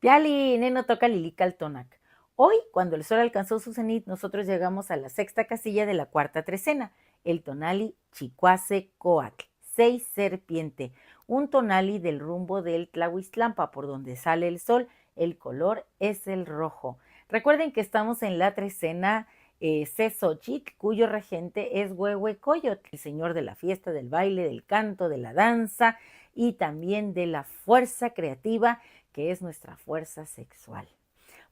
Piali, neno toca Lilical-Tonac. Hoy, cuando el sol alcanzó su cenit, nosotros llegamos a la sexta casilla de la cuarta trecena, el tonali Chicuase Coatl, 6 serpiente, un tonali del rumbo del Tlahuistlampa, por donde sale el sol, el color es el rojo. Recuerden que estamos en la trecena Xochitl, cuyo regente es Huehuecoyotl, el señor de la fiesta, del baile, del canto, de la danza y también de la fuerza creativa, que es nuestra fuerza sexual.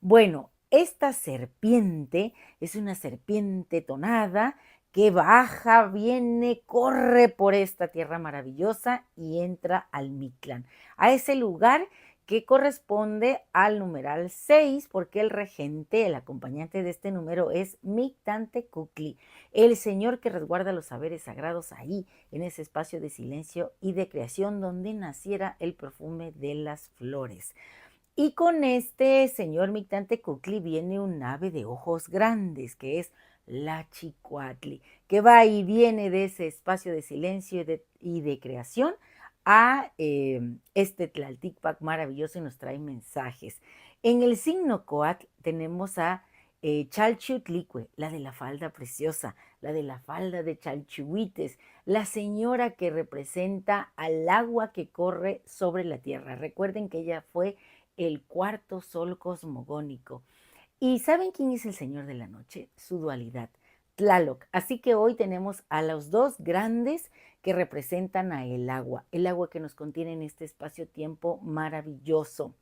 Bueno, esta serpiente es una serpiente tonada que baja, viene, corre por esta tierra maravillosa y entra al Mictlán, a ese lugar que corresponde al numeral 6, porque el regente, el acompañante de este número es Mictlantecuhtli, el señor que resguarda los saberes sagrados ahí, en ese espacio de silencio y de creación donde naciera el perfume de las flores. Y con este señor Mictlantecuhtli viene un ave de ojos grandes, que es la Chicuatli, que va y viene de ese espacio de silencio y de creación a este Tlalticpac maravilloso y nos trae mensajes. En el signo Coatl tenemos a Chalchiutlicue, la de la falda preciosa, la de la falda de Chalchihuites, la señora que representa al agua que corre sobre la tierra. Recuerden que ella fue el cuarto sol cosmogónico. ¿Y saben quién es el Señor de la Noche? Su dualidad, Tlaloc. Así que hoy tenemos a los dos grandes que representan a el agua que nos contiene en este espacio-tiempo maravilloso,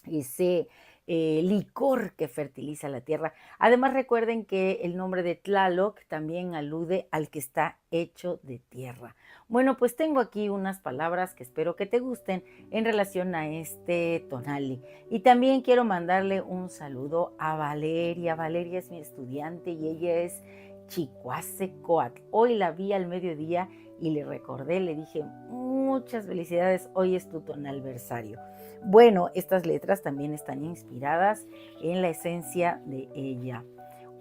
ese licor que fertiliza la tierra. Además, recuerden que el nombre de Tlaloc también alude al que está hecho de tierra. Bueno, pues tengo aquí unas palabras que espero que te gusten en relación a este tonali. Y también quiero mandarle un saludo a Valeria. Valeria es mi estudiante y ella es Chicuase Coatl. Hoy la vi al mediodía y le recordé, le dije, muchas felicidades, hoy es tu tonalversario. Bueno, estas letras también están inspiradas en la esencia de ella.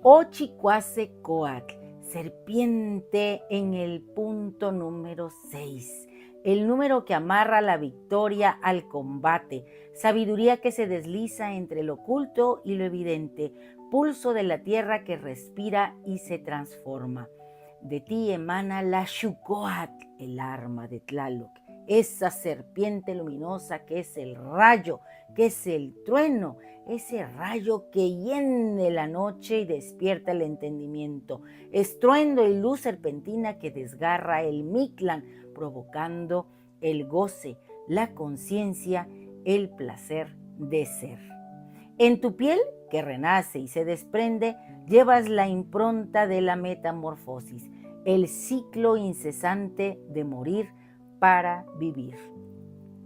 Ochicuase Coatl, serpiente en el punto número 6, el número que amarra la victoria al combate, sabiduría que se desliza entre lo oculto y lo evidente, pulso de la tierra que respira y se transforma. De ti emana la Xucoatl, el arma de Tlaloc, esa serpiente luminosa que es el rayo, que es el trueno, ese rayo que hiende la noche y despierta el entendimiento, estruendo y luz serpentina que desgarra el Mictlán, provocando el goce, la conciencia, el placer de ser. En tu piel, que renace y se desprende, llevas la impronta de la metamorfosis, el ciclo incesante de morir para vivir.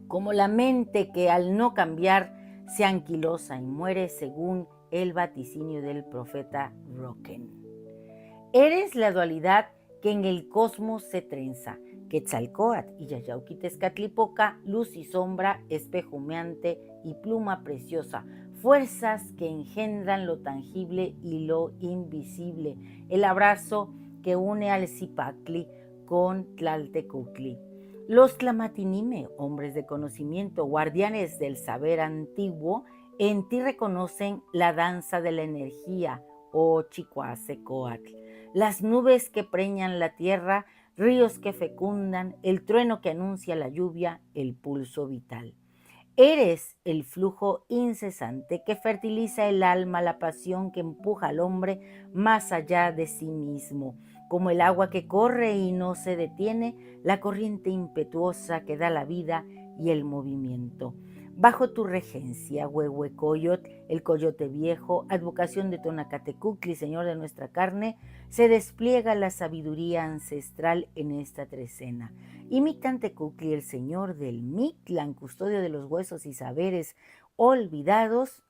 Como la mente que al no cambiar se anquilosa y muere según el vaticinio del profeta Roken. Eres la dualidad que en el cosmos se trenza, Quetzalcóatl y Yayauquitezcatlipoca, luz y sombra, espejo humeante y pluma preciosa, fuerzas que engendran lo tangible y lo invisible, el abrazo que une al Zipactli con Tlaltecuhtli. Los Tlamatinime, hombres de conocimiento, guardianes del saber antiguo, en ti reconocen la danza de la energía, oh Chicuase Coatl. Las nubes que preñan la tierra, ríos que fecundan, el trueno que anuncia la lluvia, el pulso vital. Eres el flujo incesante que fertiliza el alma, la pasión que empuja al hombre más allá de sí mismo, como el agua que corre y no se detiene, la corriente impetuosa que da la vida y el movimiento. Bajo tu regencia, Huehuecoyotl, el coyote viejo, advocación de Tonacatecuhtli, señor de nuestra carne, se despliega la sabiduría ancestral en esta trecena. Y Mictlantecuhtli, el señor del Mictlán, custodio de los huesos y saberes olvidados,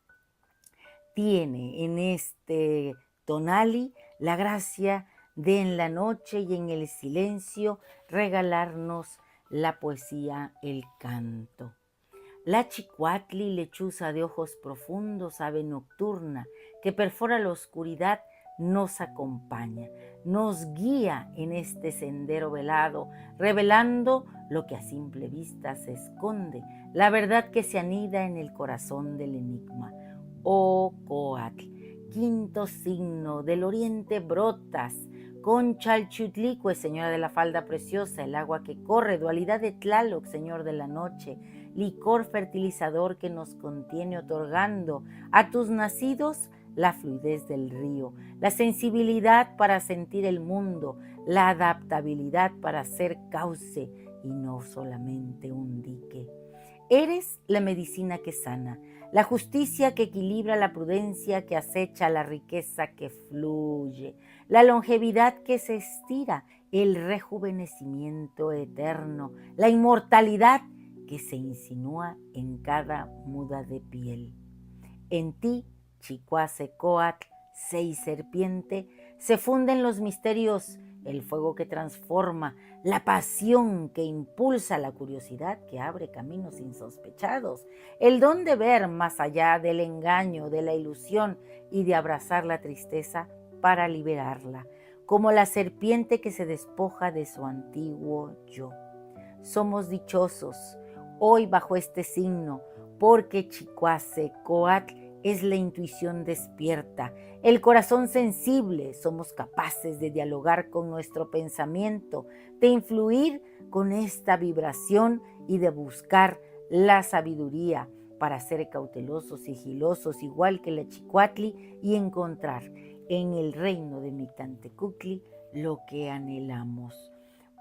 tiene en este tonali la gracia de en la noche y en el silencio regalarnos la poesía, el canto. La Chicuatli, lechuza de ojos profundos, ave nocturna, que perfora la oscuridad, nos acompaña. nos guía en este sendero velado, revelando lo que a simple vista se esconde, la verdad que se anida en el corazón del enigma. Oh Coatl, quinto signo del oriente brotas, con Chalchutlicue, señora de la falda preciosa, el agua que corre, dualidad de Tlaloc, señor de la noche, licor fertilizador que nos contiene, otorgando a tus nacidos la fluidez del río, la sensibilidad para sentir el mundo, la adaptabilidad para ser cauce y no solamente un dique. Eres la medicina que sana, la justicia que equilibra, la prudencia que acecha, la riqueza que fluye, la longevidad que se estira, el rejuvenecimiento eterno, la inmortalidad que se insinúa en cada muda de piel. En ti, Chicuacecoatl, 6 serpiente, se funden los misterios, el fuego que transforma, la pasión que impulsa, la curiosidad que abre caminos insospechados, el don de ver más allá del engaño, de la ilusión y de abrazar la tristeza para liberarla, como la serpiente que se despoja de su antiguo yo. Somos dichosos hoy bajo este signo, porque Chicuacecoatl es la intuición despierta, el corazón sensible. Somos capaces de dialogar con nuestro pensamiento, de influir con esta vibración y de buscar la sabiduría para ser cautelosos, sigilosos, igual que la Chicuatli, y encontrar en el reino de Mictantecuhtli lo que anhelamos.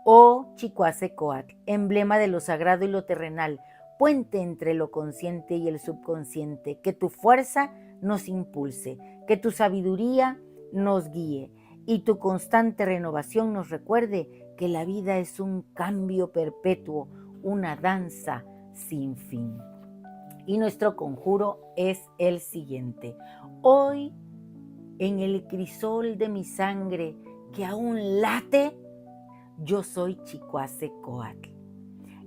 Oh Chicuacecoatl, emblema de lo sagrado y lo terrenal, puente entre lo consciente y el subconsciente, que tu fuerza nos impulse, que tu sabiduría nos guíe y tu constante renovación nos recuerde que la vida es un cambio perpetuo, una danza sin fin. Y nuestro conjuro es el siguiente: hoy, en el crisol de mi sangre que aún late, yo soy Chicuacecoatl.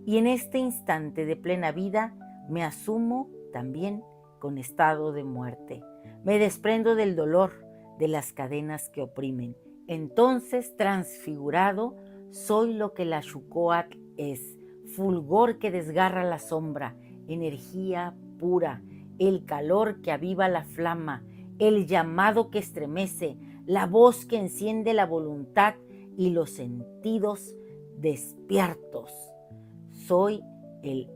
Y en este instante de plena vida me asumo también con estado de muerte. Me desprendo del dolor, de las cadenas que oprimen. Entonces, transfigurado, soy lo que la Xucoatl es: fulgor que desgarra la sombra, energía pura, el calor que aviva la flama, el llamado que estremece, la voz que enciende la voluntad y los sentidos despiertos. Soy el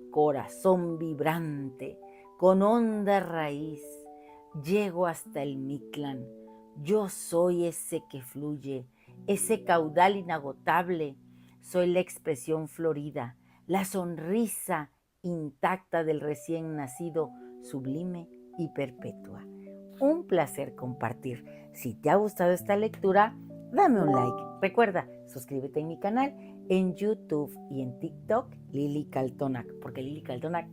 corazón vibrante, con honda raíz. Llego hasta el Mictlán. Yo soy ese que fluye, ese caudal inagotable. Soy la expresión florida, la sonrisa intacta del recién nacido, sublime y perpetua. Un placer compartir. Si te ha gustado esta lectura, dame un like. Recuerda, suscríbete en mi canal en YouTube y en TikTok, Lili Kaltonak, porque Lili Kaltonak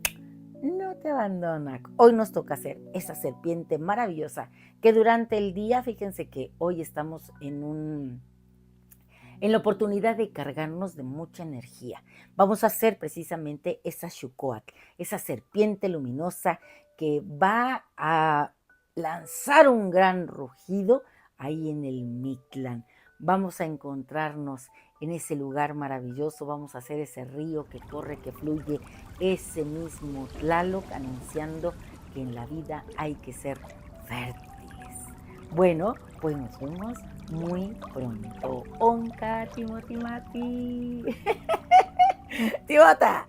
no te abandona. Hoy nos toca hacer esa serpiente maravillosa que durante el día, fíjense que hoy estamos en la oportunidad de cargarnos de mucha energía. Vamos a hacer precisamente esa Xucoatl, esa serpiente luminosa que va a lanzar un gran rugido ahí en el Mictlán. Vamos a encontrarnos en ese lugar maravilloso, vamos a hacer ese río que corre, que fluye, ese mismo Tlaloc anunciando que en la vida hay que ser fértiles. Bueno, pues nos vemos muy pronto. Onka, Timotimati. Timota.